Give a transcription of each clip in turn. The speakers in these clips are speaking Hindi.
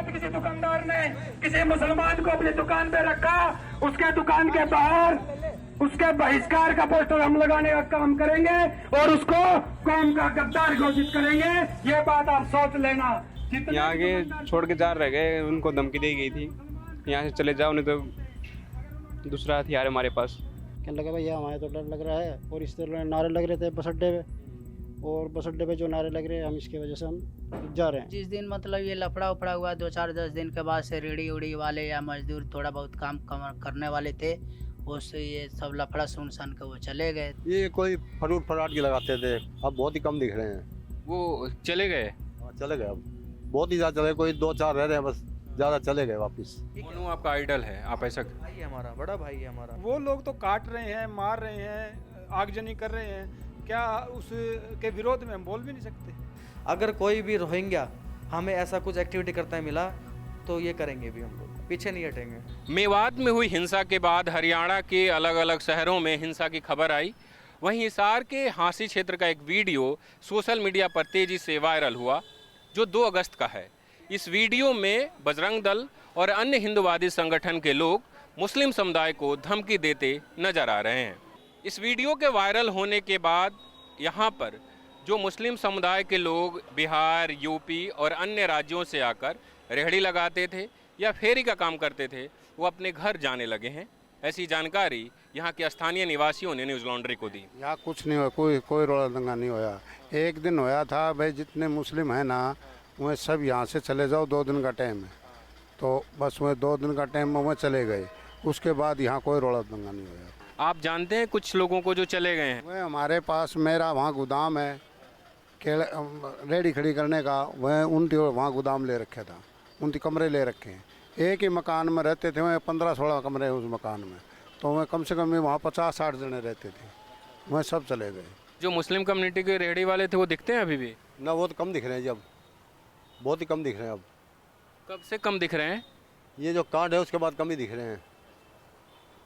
रात किसी दुकानदार ने किसी मुसलमान को अपनी दुकान पे रखा, उसके दुकान के बाहर उसके बहिष्कार का पोस्टर हम लगाने का काम करेंगे और उसको कौम का गद्दार घोषित करेंगे। ये बात आप सोच लेना। यहाँ के छोड़ के जा रह गए, उनको धमकी दी गई थी यहाँ से चले जाओ नहीं तो दूसरा हथियार है हमारे पास। कहने लगा भैया हमारे तो डर लग रहा है, और इस तरह नारे लग रहे थे बस अड्डे पे, और बस अड्डे पे जो नारे लग रहे हैं हम इसकी वजह से हम जा रहे हैं। जिस दिन मतलब ये लफड़ा उफड़ा हुआ 2-4-10 दिन के बाद से रेडी उड़ी वाले या मजदूर थोड़ा बहुत काम करने वाले थे, उससे ये सब लफड़ा सुन के वो चले गए। ये कोई फरूट फराट की लगाते थे, अब बहुत ही कम दिख रहे हैं। वो चले गए? हाँ, चले गए, अब बहुत ही ज़्यादा चले, कोई 2-4 रह रहे हैं बस, ज़्यादा चले गए वापस। कौन आपका आइडल है? आप ऐसा भाई है हमारा, बड़ा भाई है हमारा। वो लोग तो काट रहे हैं, मार रहे हैं, आगजनी कर रहे हैं, क्या उसके विरोध में हम बोल भी नहीं सकते? अगर कोई भी रोहिंग्या हमें ऐसा कुछ एक्टिविटी करता है मिला तो ये करेंगे भी, हम लोग पीछे नहीं हटेंगे। मेवात में हुई हिंसा के बाद हरियाणा के अलग अलग शहरों में हिंसा की खबर आई। वहीं हिसार के हांसी क्षेत्र का एक वीडियो सोशल मीडिया पर तेजी से वायरल हुआ, जो 2 अगस्त का है। इस वीडियो में बजरंग दल और अन्य हिंदुवादी संगठन के लोग मुस्लिम समुदाय को धमकी देते नजर आ रहे हैं। इस वीडियो के वायरल होने के बाद यहाँ पर जो मुस्लिम समुदाय के लोग बिहार, यूपी और अन्य राज्यों से आकर रेहड़ी लगाते थे या फेरी का काम करते थे, वो अपने घर जाने लगे हैं। ऐसी जानकारी यहाँ के स्थानीय निवासियों ने न्यूज़ लॉन्ड्री को दी। यहाँ कुछ नहीं हुआ, कोई रोड़ा दंगा नहीं होया। एक दिन होया था भाई, जितने मुस्लिम हैं ना वह सब यहाँ से चले जाओ, 2 दिन का टाइम है, तो बस वह 2 दिन का टाइम में वह चले गए। उसके बाद यहाँ कोई रोड़ा दंगा नहीं होया। आप जानते हैं कुछ लोगों को जो चले गए हैं? वह हमारे पास, मेरा वहाँ गोदाम है रेडी खड़ी करने का, वह उनकी वहाँ गोदाम ले रखे था, उनके कमरे ले रखे हैं। एक ही मकान में रहते थे, वह 15-16 कमरे उस मकान में, तो वह कम से कम वहाँ 50-60 जने रहते थे, वह सब चले गए। जो मुस्लिम कम्युनिटी के रेहड़ी वाले थे वो दिखते हैं अभी भी? ना, वो तो कम दिख रहे हैं, जब बहुत ही कम दिख रहे हैं। अब कब से कम दिख रहे हैं? ये जो कांड है उसके बाद कम ही दिख रहे हैं।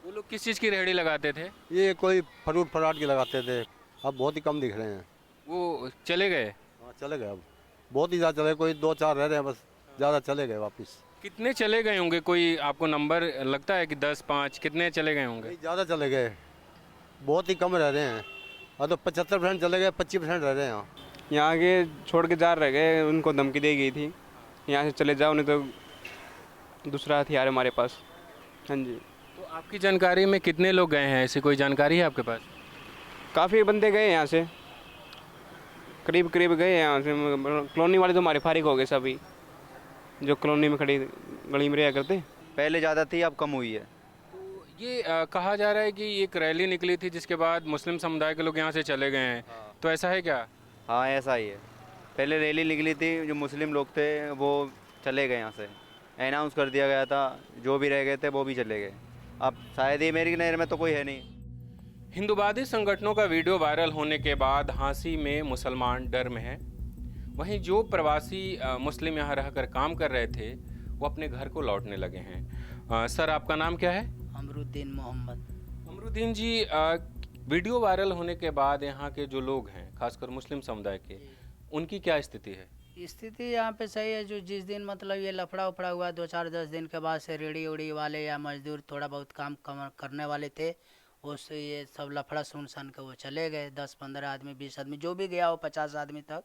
वो लोग किस चीज़ की रेहड़ी लगाते थे? ये कोई फरूट फराट की लगाते थे, अब बहुत ही कम दिख रहे हैं। वो चले गए? हाँ, चले गए, अब बहुत ही ज़्यादा चले, कोई 2-4 रह रहे हैं बस, ज़्यादा चले गए वापस। कितने चले गए होंगे? कोई आपको नंबर लगता है कि 10-5 कितने चले गए होंगे? ज़्यादा चले गए, बहुत ही कम रह रहे हैं। अब तो 75% चले गए, 25% रह रहे हैं यहाँ के छोड़ के जा रह गए, उनको धमकी दी गई थी यहाँ से चले जाओ नहीं तो दूसरा हथियार है हमारे पास। हाँ जी। तो आपकी जानकारी में कितने लोग गए हैं? ऐसी कोई जानकारी है आपके पास? काफ़ी बंदे गए यहाँ से, करीब गए यहाँ से। कॉलोनी वाले तो हमारे फारिग हो गए सभी, जो कॉलोनी में खड़ी गली में रहा करते। पहले ज़्यादा थी, अब कम हुई है। तो ये कहा जा रहा है कि एक रैली निकली थी जिसके बाद मुस्लिम समुदाय के लोग यहाँ से चले गए हैं। तो ऐसा है क्या? हाँ, ऐसा ही है। पहले रैली निकली थी, जो मुस्लिम लोग थे वो चले गए यहाँ से, अनाउंस कर दिया गया था, जो भी रह गए थे वो भी चले गए। अब शायद ही मेरी नज़र में तो कोई है नहीं। हिंदुवादी संगठनों का वीडियो वायरल होने के बाद हांसी में मुसलमान डर में हैं। वहीं जो प्रवासी मुस्लिम यहाँ रहकर काम कर रहे थे वो अपने घर को लौटने लगे हैं। सर, आपका नाम क्या है? अमरुद्दीन मोहम्मद। अमरुद्दीन जी, वीडियो वायरल होने के बाद यहाँ के जो लोग हैं, खासकर मुस्लिम समुदाय के, उनकी क्या स्थिति है? स्थिति यहाँ पे सही है। जो जिस दिन मतलब ये लफड़ा उफड़ा हुआ 2-4-10 दिन के बाद से रेडी उड़ी वाले या मजदूर थोड़ा बहुत काम करने वाले थे, उससे ये सब लफड़ा सुन के वो चले गए। 10-15 आदमी, 20 आदमी, जो भी गया हो 50 आदमी तक,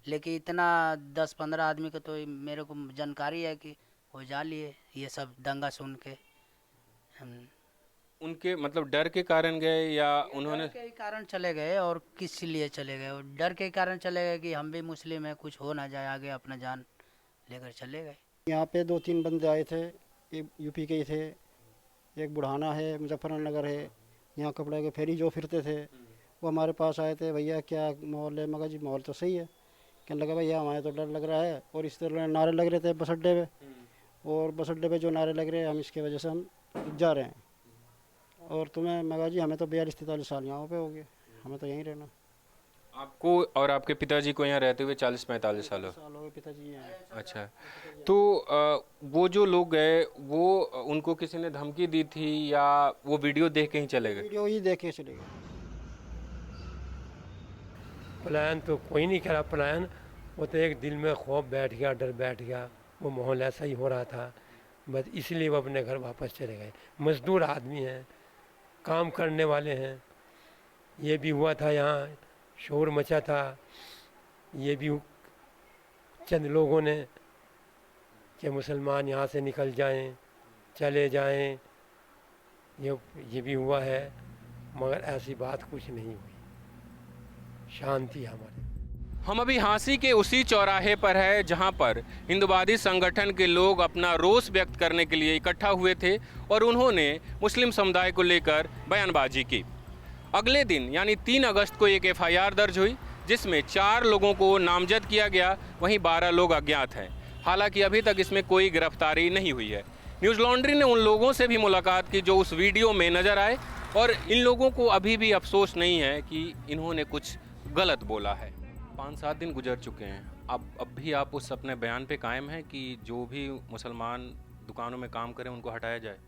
लेकिन इतना 10-15 आदमी का तो मेरे को जानकारी है कि वो जा लिए, ये सब दंगा सुन के। उनके मतलब डर के कारण गए या उन्होंने? डर के ही कारण चले गए, और किस लिए चले गए? और डर के कारण चले गए कि हम भी मुस्लिम हैं, कुछ हो ना जाए आगे, अपना जान लेकर चले गए। यहाँ पे 2-3 बंदे आए थे, एक यूपी के ही थे, एक बुढ़ाना है, मुजफ्फरनगर है, यहाँ कपड़े के फेरी जो फिरते थे, वो हमारे पास आए थे। भैया क्या माहौल है? मगर जी माहौल तो सही है। कहने लगा भैया हमारे तो डर लग रहा है, और इस तरह नारे लग रहे थे बस अड्डे पे, और बस अड्डे पे जो नारे लग रहे हैं हम इसकी वजह से हम जा रहे हैं। और तुम्हें मगा जी हमें तो 42-43 साल यहाँ पे हो गए, हमें तो यहीं रहना। आपको और आपके पिताजी को यहाँ रहते हुए 40-45 साल हो गए? पिताजी हैं। अच्छा, तो वो जो लोग गए वो उनको किसी ने धमकी दी थी या वो वीडियो देख के ही चले गए? वीडियो ही देख के चले गए। प्लान तो कोई नहीं करा, प्लान वो तो एक दिल में खौफ बैठ गया, डर बैठ गया, वो माहौल ऐसा ही हो रहा था, बस इसलिए वो अपने घर वापस चले गए। मजदूर आदमी हैं, काम करने वाले हैं। ये भी हुआ था, यहाँ शोर मचा था, ये भी चंद लोगों ने कि मुसलमान यहाँ से निकल जाएं, चले जाएं, ये भी हुआ है, मगर ऐसी बात कुछ नहीं हुई, शांति हमारे। हम अभी हांसी के उसी चौराहे पर है जहां पर हिंदुवादी संगठन के लोग अपना रोष व्यक्त करने के लिए इकट्ठा हुए थे और उन्होंने मुस्लिम समुदाय को लेकर बयानबाजी की। अगले दिन यानी 3 अगस्त को एक एफआईआर दर्ज हुई जिसमें 4 लोगों को नामजद किया गया, वहीं 12 लोग अज्ञात हैं। हालांकि अभी तक इसमें कोई गिरफ्तारी नहीं हुई है। न्यूज़ लॉन्ड्री ने उन लोगों से भी मुलाकात की जो उस वीडियो में नजर आए और इन लोगों को अभी भी अफसोस नहीं है कि इन्होंने कुछ गलत बोला है। 5-7 दिन गुजर चुके हैं, अब भी आप उस अपने बयान पे कायम हैं कि जो भी मुसलमान दुकानों में काम करें उनको हटाया जाए?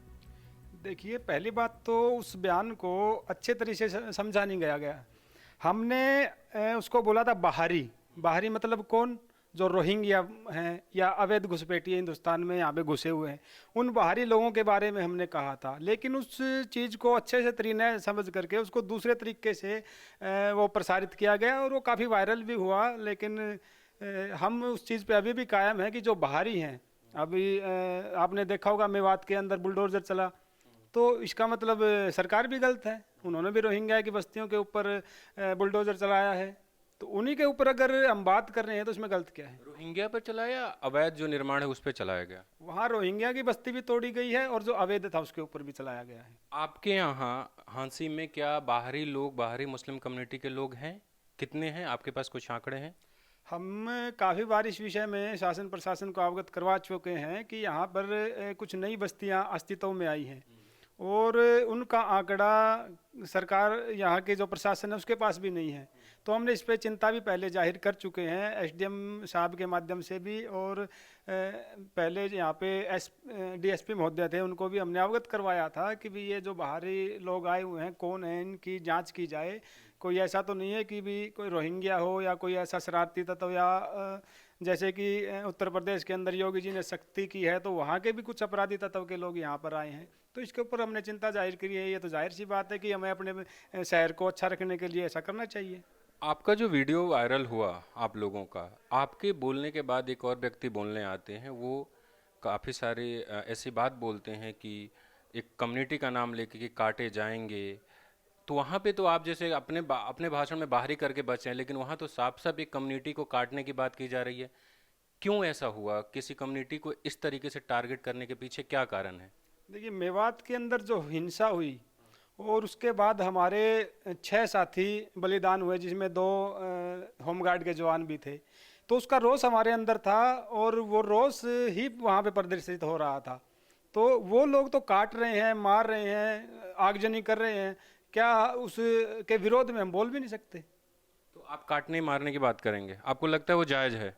देखिए, पहली बात तो उस बयान को अच्छे तरीके से समझा नहीं गया। हमने उसको बोला था बाहरी मतलब कौन? जो रोहिंग्या हैं या अवैध घुसपैठिए हिंदुस्तान में यहाँ पे घुसे हुए हैं, उन बाहरी लोगों के बारे में हमने कहा था। लेकिन उस चीज़ को अच्छे से तरीने समझ करके उसको दूसरे तरीके से वो प्रसारित किया गया और वो काफ़ी वायरल भी हुआ। लेकिन हम उस चीज़ पे अभी भी कायम है कि जो बाहरी हैं, अभी आपने देखा होगा मेवात के अंदर बुलडोजर चला, तो इसका मतलब सरकार भी गलत है। उन्होंने भी रोहिंग्या की बस्तियों के ऊपर बुलडोजर चलाया है, तो उन्हीं के ऊपर अगर हम बात कर रहे हैं तो इसमें गलत क्या है? रोहिंग्या पर चलाया, अवैध जो निर्माण है उस पर चलाया गया? वहाँ रोहिंग्या की बस्ती भी तोड़ी गई है और जो अवैध था उसके ऊपर भी चलाया गया है। आपके यहाँ हांसी में क्या बाहरी लोग, बाहरी मुस्लिम कम्युनिटी के लोग हैं? कितने हैं? आपके पास कुछ आंकड़े हैं? हम काफ़ी बार इस विषय में शासन प्रशासन को अवगत करवा चुके हैं कि यहाँ पर कुछ नई बस्तियाँ अस्तित्व में आई हैं और उनका आंकड़ा सरकार, यहाँ के जो प्रशासन है उसके पास भी नहीं है। तो हमने इस पे चिंता भी पहले जाहिर कर चुके हैं एसडीएम साहब के माध्यम से भी, और पहले यहाँ पे डीएसपी महोदय थे, उनको भी हमने अवगत करवाया था कि भी ये जो बाहरी लोग आए हुए हैं कौन है, इनकी जांच की जाए। कोई ऐसा तो नहीं है कि भी कोई रोहिंग्या हो या कोई ऐसा शरारती तत्व, या जैसे कि उत्तर प्रदेश के अंदर योगी जी ने सख्ती की है तो वहाँ के भी कुछ अपराधी तत्व के लोग यहाँ पर आए हैं। तो इसके ऊपर हमने चिंता जाहिर करी है। ये तो जाहिर सी बात है कि हमें अपने शहर को अच्छा रखने के लिए ऐसा करना चाहिए। आपका जो वीडियो वायरल हुआ आप लोगों का, आपके बोलने के बाद एक और व्यक्ति बोलने आते हैं, वो काफ़ी सारे ऐसी बात बोलते हैं कि एक कम्युनिटी का नाम लेके कि काटे जाएंगे। तो वहाँ पे तो आप जैसे अपने भाषण में बाहरी करके बचे हैं, लेकिन वहाँ तो साफ साफ एक कम्युनिटी को काटने की बात की जा रही है। क्यों ऐसा हुआ? किसी कम्युनिटी को इस तरीके से टारगेट करने के पीछे क्या कारण है? देखिए, मेवात के अंदर जो हिंसा हुई और उसके बाद हमारे 6 साथी बलिदान हुए, जिसमें 2 होमगार्ड के जवान भी थे, तो उसका रोष हमारे अंदर था और वो रोष ही वहाँ पे प्रदर्शित हो रहा था। तो वो लोग तो काट रहे हैं, मार रहे हैं, आगजनी कर रहे हैं, क्या उसके विरोध में हम बोल भी नहीं सकते? तो आप काटने मारने की बात करेंगे, आपको लगता है वो जायज़ है?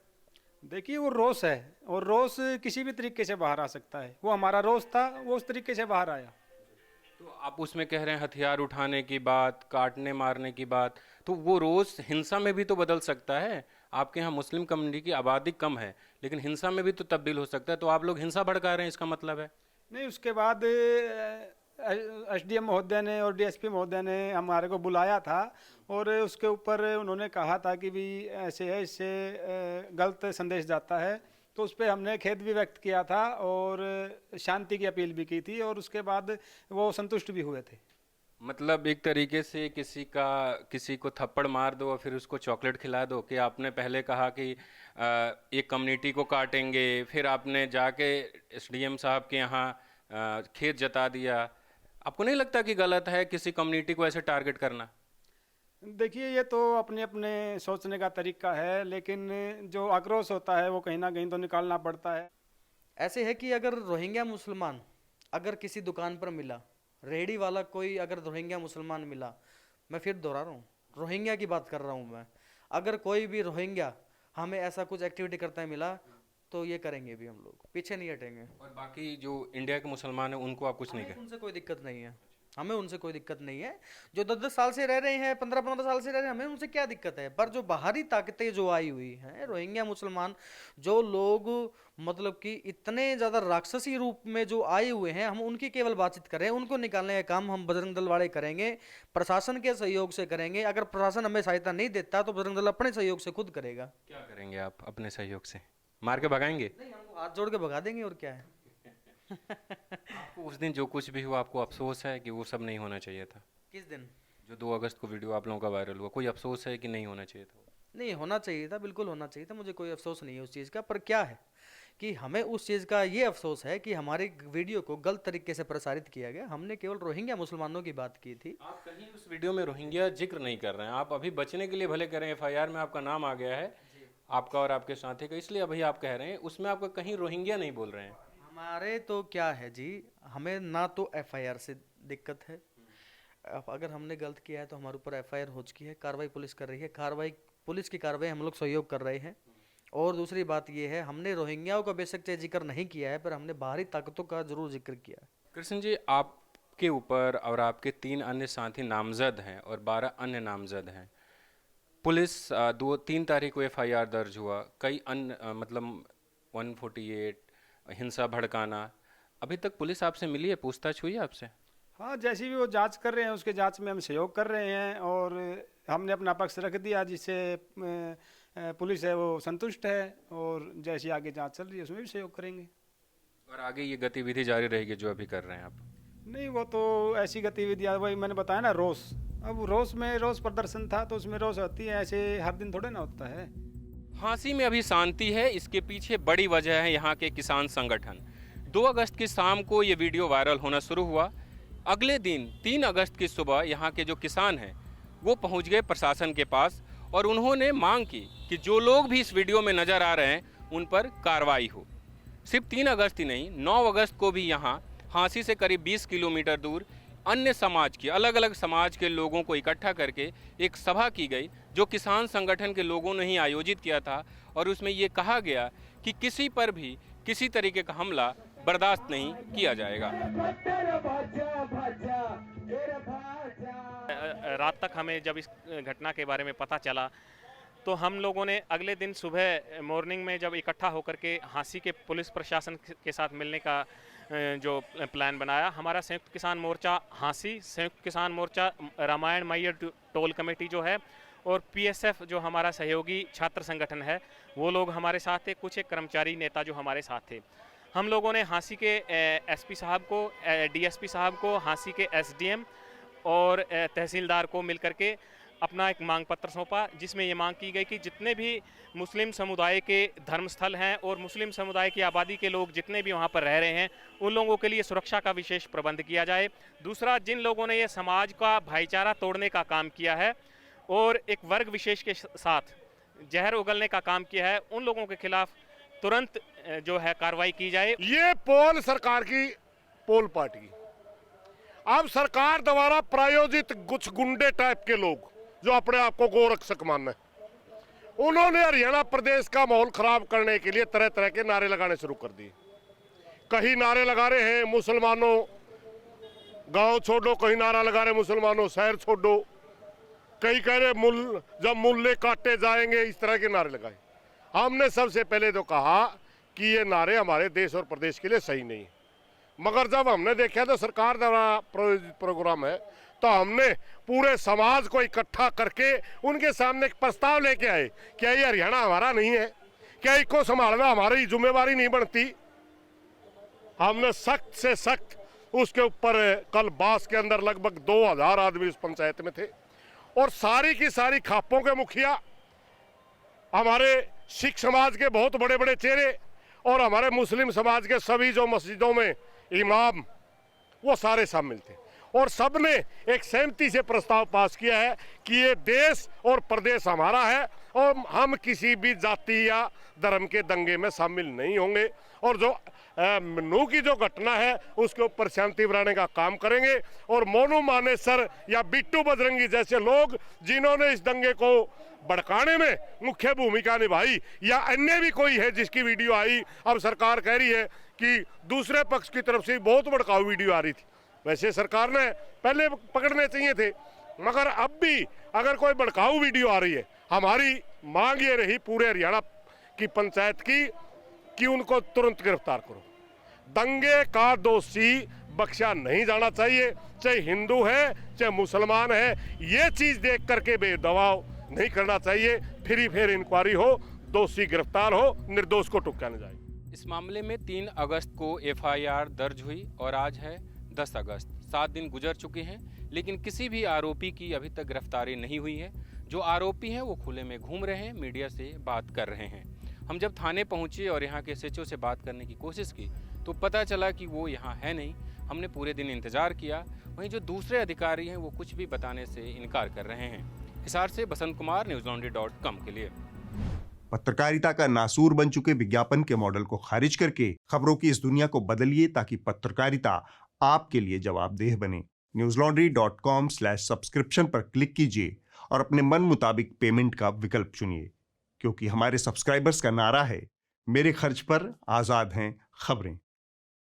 देखिए, वो रोष है और रोष किसी भी तरीके से बाहर आ सकता है। वो हमारा रोष था, वो उस तरीके से बाहर आया। तो आप उसमें कह रहे हैं हथियार उठाने की बात, काटने मारने की बात, तो वो रोज़ हिंसा में भी तो बदल सकता है। आपके यहाँ मुस्लिम कम्युनिटी की आबादी कम है, लेकिन हिंसा में भी तो तब्दील हो सकता है। तो आप लोग हिंसा भड़का रहे हैं, इसका मतलब है? नहीं, उसके बाद एसडीएम महोदय ने और डीएसपी महोदय ने हमारे को बुलाया था और उसके ऊपर उन्होंने कहा था कि भी ऐसे है, इससे गलत संदेश जाता है। तो उस पर हमने खेद भी व्यक्त किया था और शांति की अपील भी की थी और उसके बाद वो संतुष्ट भी हुए थे। मतलब एक तरीके से किसी को थप्पड़ मार दो और फिर उसको चॉकलेट खिला दो कि आपने पहले कहा कि एक कम्युनिटी को काटेंगे, फिर आपने जाके एसडीएम साहब के यहाँ खेद जता दिया। आपको नहीं लगता कि गलत है किसी कम्युनिटी को ऐसे टारगेट करना? देखिए, ये तो अपने अपने सोचने का तरीका है, लेकिन जो आक्रोश होता है वो कहीं ना कहीं तो निकालना पड़ता है। ऐसे है कि अगर रोहिंग्या मुसलमान अगर किसी दुकान पर मिला, रेहड़ी वाला कोई अगर रोहिंग्या मुसलमान मिला, मैं फिर दोहरा रहा हूँ, रोहिंग्या की बात कर रहा हूँ मैं, अगर कोई भी रोहिंग्या हमें ऐसा कुछ एक्टिविटी करता है मिला तो ये करेंगे भी, हम लोग पीछे नहीं हटेंगे। और बाकी जो इंडिया के मुसलमान हैं उनको आप कुछ नहीं कहें? उनसे कोई दिक्कत नहीं है, हमें उनसे कोई दिक्कत नहीं है। जो 10-10 साल से रह रहे हैं, 15-15 साल से रह रहे हैं, हमें उनसे क्या दिक्कत है। पर जो बाहरी ताकतें जो आई हुई हैं, रोहिंग्या मुसलमान जो लोग मतलब कि इतने ज़्यादा राक्षसी रूप में जो आए हुए हैं, हम उनकी केवल बातचीत करें, उनको निकालने का काम हम बजरंग दल वाले करेंगे, प्रशासन के सहयोग से करेंगे। अगर प्रशासन हमें सहायता नहीं देता तो बजरंग दल अपने सहयोग से खुद करेगा। क्या करेंगे आप अपने सहयोग से? मार के भगाएंगे? नहीं, हमको हाथ जोड़ के भगा देंगे, और क्या है। आपको उस दिन जो कुछ भी हुआ, आपको अफसोस है कि वो सब नहीं होना चाहिए था? किस दिन? जो 2 अगस्त को वीडियो आप लोगों का वायरल हुआ, कोई अफसोस है कि नहीं होना चाहिए था? नहीं, होना चाहिए था, बिल्कुल होना चाहिए था, मुझे कोई अफसोस नहीं है उस चीज़ का। पर क्या है कि हमें उस चीज़ का ये अफसोस है कि हमारे वीडियो को गलत तरीके से प्रसारित किया गया। हमने केवल रोहिंग्या मुसलमानों की बात की थी। आप कहीं उस वीडियो में रोहिंग्या जिक्र नहीं कर रहे हैं। आप अभी बचने के लिए भले करें, FIR में आपका नाम आ गया है, आपका और आपके साथी का, इसलिए अभी आप कह रहे हैं, उसमें आपका कहीं रोहिंग्या नहीं बोल रहे हैं। हमारे तो क्या है जी, हमें ना तो FIR से दिक्कत है। अब अगर हमने गलत किया है तो हमारे ऊपर FIR हो चुकी है, कार्रवाई पुलिस कर रही है, पुलिस की कार्रवाई हम लोग सहयोग कर रहे हैं। और दूसरी बात ये है, हमने रोहिंग्याओं का बेशक जिक्र नहीं किया है, पर हमने बाहरी ताकतों का जरूर जिक्र किया है। कृष्ण जी, आपके ऊपर और आपके 3 अन्य साथी नामजद हैं और 12 अन्य नामजद हैं। पुलिस 2-3 तारीख को FIR दर्ज हुआ, कई अन्य मतलब 148 हिंसा भड़काना। अभी तक पुलिस आपसे मिली है, पूछताछ हुई है आपसे? हाँ, जैसी भी वो जांच कर रहे हैं उसके जांच में हम सहयोग कर रहे हैं और हमने अपना पक्ष रख दिया, जिससे पुलिस है वो संतुष्ट है, और जैसी आगे जांच चल रही है उसमें भी सहयोग करेंगे। और आगे ये गतिविधि जारी रहेगी जो अभी कर रहे हैं आप? नहीं, वो तो ऐसी गतिविधियाँ, वही मैंने बताया ना, रोष। अब रोष में रोष प्रदर्शन था तो उसमें रोष होती है, ऐसे हर दिन थोड़े ना होता है। हांसी में अभी शांति है, इसके पीछे बड़ी वजह है यहाँ के किसान संगठन। 2 अगस्त की शाम को ये वीडियो वायरल होना शुरू हुआ। अगले दिन 3 अगस्त की सुबह यहाँ के जो किसान हैं वो पहुँच गए प्रशासन के पास और उन्होंने मांग की कि जो लोग भी इस वीडियो में नज़र आ रहे हैं उन पर कार्रवाई हो। सिर्फ 3 अगस्त ही नहीं, 9 अगस्त को भी यहाँ हांसी से करीब 20 किलोमीटर दूर अन्य समाज के, अलग अलग समाज के लोगों को इकट्ठा करके एक सभा की गई, जो किसान संगठन के लोगों ने ही आयोजित किया था। और उसमें ये कहा गया कि किसी पर भी किसी तरीके का हमला बर्दाश्त नहीं किया जाएगा। रात तक हमें जब इस घटना के बारे में पता चला तो हम लोगों ने अगले दिन सुबह मॉर्निंग में जब इकट्ठा होकर के हांसी के पुलिस प्रशासन के साथ मिलने का जो प्लान बनाया, हमारा संयुक्त किसान मोर्चा हांसी, संयुक्त किसान मोर्चा रामायण मैयर टोल कमेटी जो है, और PSF जो हमारा सहयोगी छात्र संगठन है, वो लोग हमारे साथ थे। कुछ एक कर्मचारी नेता जो हमारे साथ थे। हम लोगों ने हांसी के SP साहब को, DSP साहब को, हांसी के SDM और तहसीलदार को मिल करके अपना एक मांग पत्र सौंपा, जिसमें ये मांग की गई कि जितने भी मुस्लिम समुदाय के धर्मस्थल हैं और मुस्लिम समुदाय की आबादी के लोग जितने भी वहाँ पर रह रहे हैं, उन लोगों के लिए सुरक्षा का विशेष प्रबंध किया जाए। दूसरा, जिन लोगों ने ये समाज का भाईचारा तोड़ने का काम किया है और एक वर्ग विशेष के साथ जहर उगलने का काम किया है, उन लोगों के खिलाफ तुरंत जो है कार्रवाई की जाए। ये पोल सरकार की पोल पार्टी, अब सरकार द्वारा प्रायोजित कुछ गुंडे टाइप के लोग जो अपने आप को गोरक्षक मानना है, उन्होंने हरियाणा प्रदेश का माहौल खराब करने के लिए तरह तरह के नारे लगाने शुरू कर दिए। कहीं नारे लगा रहे हैं मुसलमानों गांव छोड़ो, कहीं नारा लगा रहे मुसलमानों शहर छोड़ो, कहीं कह रहे जब मुल्ले काटे जाएंगे, इस तरह के नारे लगाए। हमने सबसे पहले तो कहा कि ये नारे हमारे देश और प्रदेश के लिए सही नहीं है, मगर जब हमने देखा तो सरकार द्वारा प्रोग्राम है, तो हमने पूरे समाज को इकट्ठा करके उनके सामने एक प्रस्ताव लेके आए, क्या ये हरियाणा हमारा नहीं है, क्या इसको संभालना हमारी जिम्मेवारी नहीं बनती। हमने सख्त से सख्त उसके ऊपर, कल बास के अंदर लगभग 2000 आदमी उस पंचायत में थे, और सारी की सारी खापों के मुखिया, हमारे सिख समाज के बहुत बड़े बड़े चेहरे और हमारे मुस्लिम समाज के सभी जो मस्जिदों में इमाम, वो सारे शामिल थे, और सबने एक सहमति से प्रस्ताव पास किया है कि ये देश और प्रदेश हमारा है और हम किसी भी जाति या धर्म के दंगे में शामिल नहीं होंगे, और जो मनु की जो घटना है उसके ऊपर शांति बनाने का काम करेंगे। और मोनू मानेसर या बिट्टू बजरंगी जैसे लोग जिन्होंने इस दंगे को भड़काने में मुख्य भूमिका निभाई, या अन्य भी कोई है जिसकी वीडियो आई, अब सरकार कह रही है कि दूसरे पक्ष की तरफ से बहुत भड़काऊ वीडियो आ रही थी, वैसे सरकार ने पहले पकड़ने चाहिए थे, मगर अब भी अगर कोई भड़काऊ वीडियो आ रही है, हमारी मांग ये रही पूरे हरियाणा की पंचायत की कि उनको तुरंत गिरफ्तार करो। दंगे का दोषी बख्शा नहीं जाना चाहिए, चाहे हिंदू है चाहे मुसलमान है। ये चीज देख करके भेदभाव नहीं करना चाहिए। फिर इंक्वायरी हो, दोषी गिरफ्तार हो, निर्दोष को टुक्का न जाए। इस मामले में 3 अगस्त को एफआईआर दर्ज हुई और आज है 10 अगस्त। 7 दिन गुजर चुके हैं, लेकिन किसी भी आरोपी की अभी तक गिरफ्तारी नहीं हुई है। जो आरोपी हैं वो खुले में घूम रहे हैं, मीडिया से बात कर रहे हैं। हम जब थाने पहुंचे और यहाँ के एसएचओ से बात करने की कोशिश की तो पता चला कि वो यहाँ है नहीं। हमने पूरे दिन इंतजार किया। वहीं जो दूसरे अधिकारी हैं वो कुछ भी बताने से इनकार कर रहे हैं। हिसार से बसंत कुमार, newslaundry.com के लिए। पत्रकारिता का नासूर बन चुके विज्ञापन के मॉडल को खारिज करके खबरों की इस दुनिया को बदलिए ताकि पत्रकारिता आपके लिए जवाबदेह बने। newslaundry.com/subscription पर क्लिक कीजिए और अपने मन मुताबिक पेमेंट का विकल्प चुनिए, क्योंकि हमारे सब्सक्राइबर्स का नारा है, मेरे खर्च पर आजाद हैं खबरें।